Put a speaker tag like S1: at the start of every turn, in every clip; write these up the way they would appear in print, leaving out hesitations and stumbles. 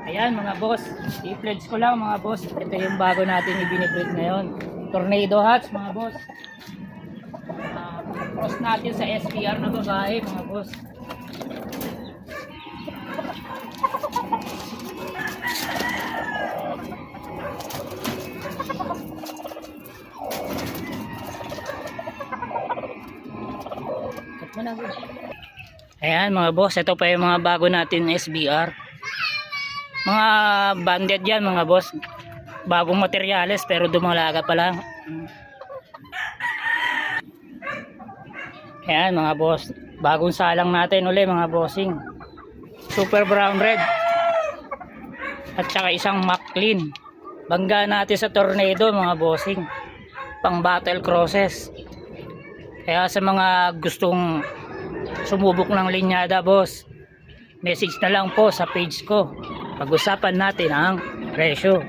S1: Ayan mga boss, i-pledge ko lang mga boss. Ito yung bago natin ibinibreed ngayon. Tornado Hatch mga boss. Cross natin sa SPR na babae mga boss. Ayan mga boss, ito pa yung mga bago natin SBR. Mga banded yan mga boss. Bagong materyales pero dumalaga pa lang. Ayan mga boss, bagong salang natin uli mga bossing. Super brown red at saka isang McLean. Bangga natin sa Tornado mga bossing, pang battle crosses. Kaya sa mga gustong sumubok ng linyada boss, message na lang po sa page ko. Pag-usapan natin ang presyo.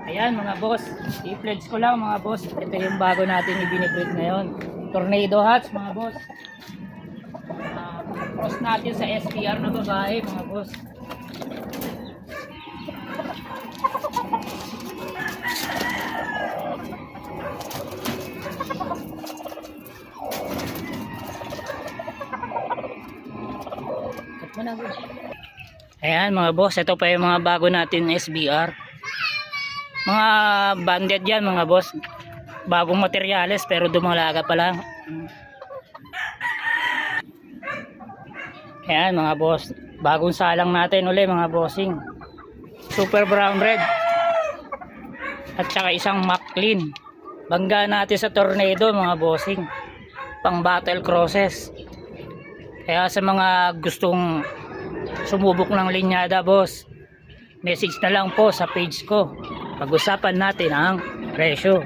S1: Ayan mga boss, i-pledge ko lang mga boss. Ito yung bago natin ibinibreed ngayon. Tornado Hatch mga boss. Cross natin sa SPR na babae mga boss. Ayan mga boss, ito pa yung mga bago natin SBR. Mga banded yan mga boss. Bagong materyales pero dumalaga pa lang. Ayan mga boss, bagong salang natin uli mga bossing. Super brown red at saka isang McLean. Bangga natin sa Tornado mga bossing, pang battle crosses. Kaya sa mga gustong sumubok ng linyada boss, message na lang po sa page ko. Pag-usapan natin ang presyo.